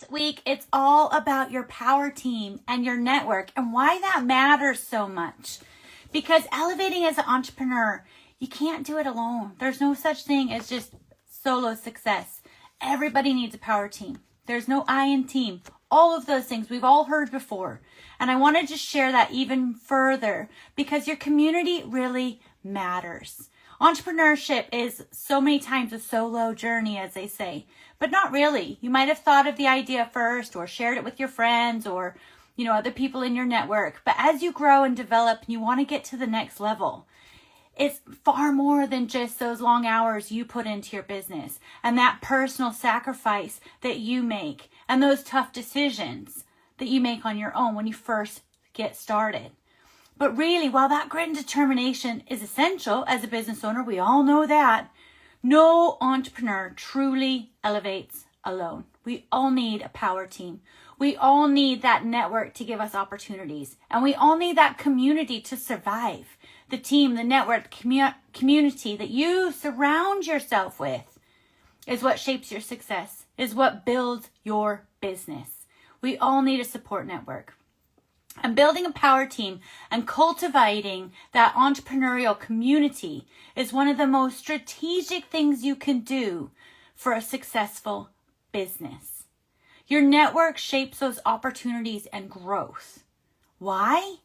Week, it's all about your power team and your network and why that matters so much. Because elevating as an entrepreneur, you can't do it alone. There's no such thing as just solo success. Everybody needs a power team. There's no I in team. All of those things we've all heard before. And I want to just share that even further because your community really matters. Entrepreneurship is so many times a solo journey, as they say, but not really. You might have thought of the idea first or shared it with your friends or, other people in your network. But as you grow and develop and you want to get to the next level, it's far more than just those long hours you put into your business and that personal sacrifice that you make and those tough decisions that you make on your own when you first get started. But really, while that grit and determination is essential as a business owner, we all know that, no entrepreneur truly elevates alone. We all need a power team. We all need that network to give us opportunities. And we all need that community to survive. The team, the network, community that you surround yourself with is what shapes your success, is what builds your business. We all need a support network. And building a power team and cultivating that entrepreneurial community is one of the most strategic things you can do for a successful business. Your network shapes those opportunities and growth. Why?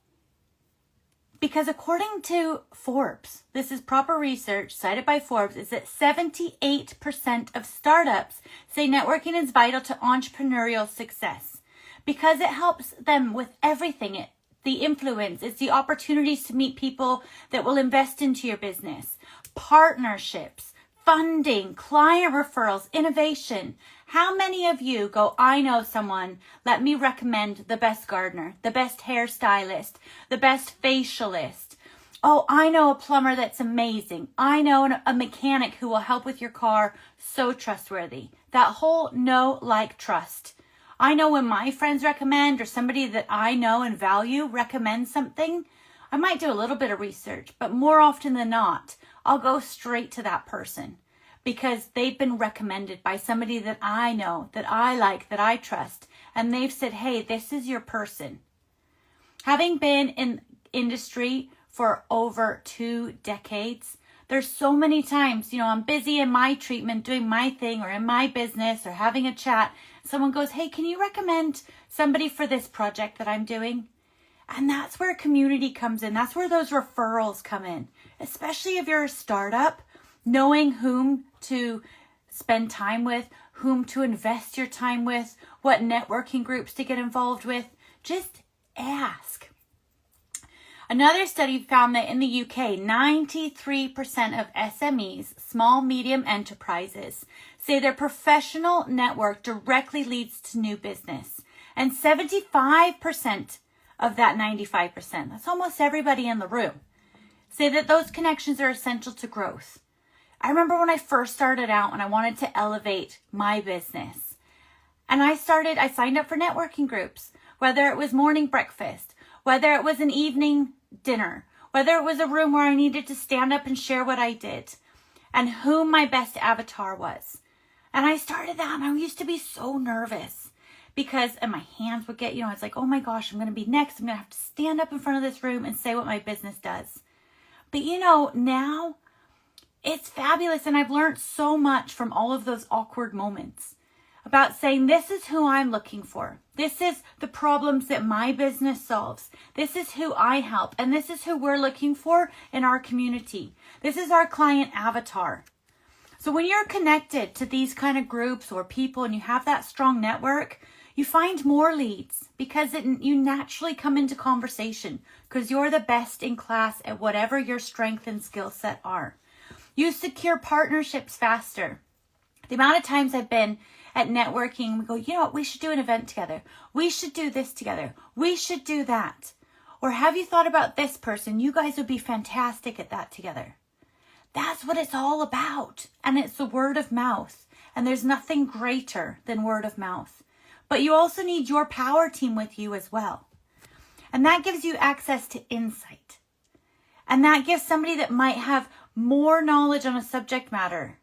Because according to Forbes, this is proper research cited by Forbes, is that 78% of startups say networking is vital to entrepreneurial success. Because it helps them with everything. The influence, it's the opportunities to meet people that will invest into your business, partnerships, funding, client referrals, innovation. How many of you go, I know someone, let me recommend the best gardener, the best hairstylist, the best facialist. Oh, I know a plumber that's amazing. I know a mechanic who will help with your car, so trustworthy. That whole know, like, trust. I know when my friends recommend or somebody that I know and value recommends something, I might do a little bit of research, but more often than not, I'll go straight to that person because they've been recommended by somebody that I know, that I like, that I trust, and they've said, hey, this is your person. Having been in industry for over 2 decades, there's so many times, I'm busy in my treatment, doing my thing or in my business or having a chat. Someone goes, hey, can you recommend somebody for this project that I'm doing? And that's where community comes in. That's where those referrals come in, especially if you're a startup, knowing whom to spend time with, whom to invest your time with, what networking groups to get involved with. Just ask. Another study found that in the UK, 93% of SMEs, small, medium enterprises, say their professional network directly leads to new business. And 75% of that 95%, that's almost everybody in the room, say that those connections are essential to growth. I remember when I first started out and I wanted to elevate my business. And I signed up for networking groups, whether it was morning breakfast, whether it was an evening dinner, whether it was a room where I needed to stand up and share what I did and who my best avatar was. And I started that and I used to be so nervous and my hands would get, it's like, oh my gosh, I'm going to be next. I'm going to have to stand up in front of this room and say what my business does. But now it's fabulous. And I've learned so much from all of those awkward moments about saying, this is who I'm looking for. This is the problems that my business solves. This is who I help. And this is who we're looking for in our community. This is our client avatar. So when you're connected to these kind of groups or people and you have that strong network, you find more leads because you naturally come into conversation because you're the best in class at whatever your strength and skill set are. You secure partnerships faster. The amount of times I've been at networking, we go, we should do an event together. We should do this together. We should do that. Or have you thought about this person? You guys would be fantastic at that together. That's what it's all about. And it's the word of mouth. And there's nothing greater than word of mouth. But you also need your power team with you as well. And that gives you access to insight. And that gives somebody that might have more knowledge on a subject matter.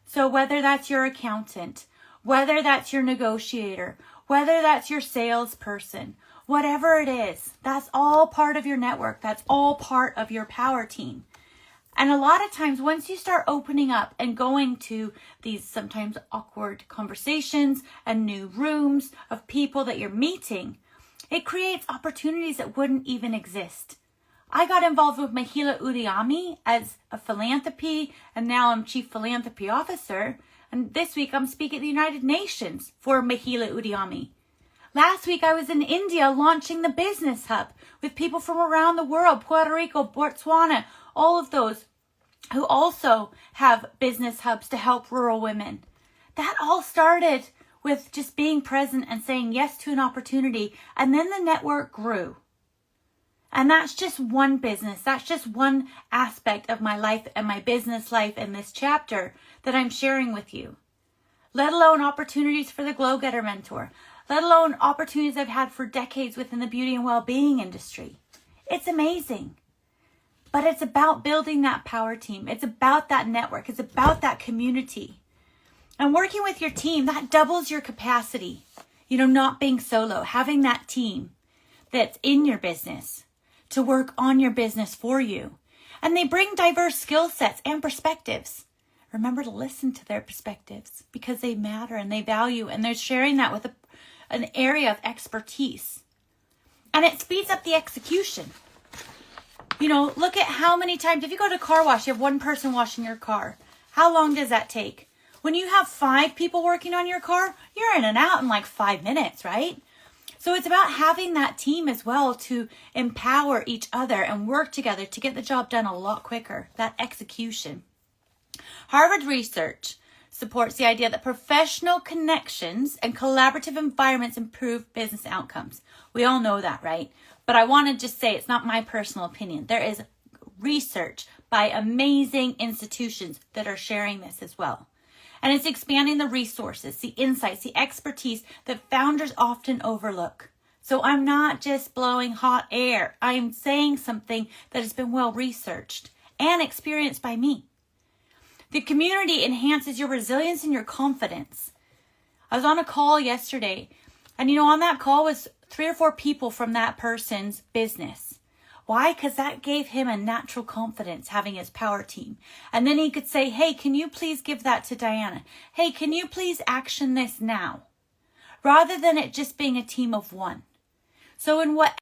So whether that's your accountant, whether that's your negotiator, whether that's your salesperson, whatever it is, that's all part of your network. That's all part of your power team. And a lot of times, once you start opening up and going to these sometimes awkward conversations and new rooms of people that you're meeting, it creates opportunities that wouldn't even exist. I got involved with Mahila Udiyami as a philanthropy, and now I'm Chief Philanthropy Officer. And this week I'm speaking at the United Nations for Mahila Udiyami. Last week I was in India launching the Business Hub with people from around the world, Puerto Rico, Botswana, all of those who also have business hubs to help rural women. That all started with just being present and saying yes to an opportunity, and then the network grew. And that's just one business. That's just one aspect of my life and my business life in this chapter that I'm sharing with you. Let alone opportunities for the Glowgetter Mentor. Let alone opportunities I've had for decades within the beauty and well-being industry. It's amazing. But it's about building that power team. It's about that network. It's about that community. And working with your team, that doubles your capacity. Not being solo, having that team that's in your business to work on your business for you. And they bring diverse skill sets and perspectives. Remember to listen to their perspectives because they matter and they value, and they're sharing that with an area of expertise. And it speeds up the execution. Look at how many times, if you go to a car wash, you have one person washing your car. How long does that take? When you have 5 people working on your car, you're in and out in like 5 minutes, right? So it's about having that team as well to empower each other and work together to get the job done a lot quicker, that execution. Harvard research supports the idea that professional connections and collaborative environments improve business outcomes. We all know that, right? But I want to just say it's not my personal opinion. There is research by amazing institutions that are sharing this as well. And it's expanding the resources, the insights, the expertise that founders often overlook. So I'm not just blowing hot air. I'm saying something that has been well researched and experienced by me. The community enhances your resilience and your confidence. I was on a call yesterday, and on that call was 3 or 4 people from that person's business. Why? Because that gave him a natural confidence having his power team. And then he could say, hey, can you please give that to Diana? Hey, can you please action this now? Rather than it just being a team of one. So in what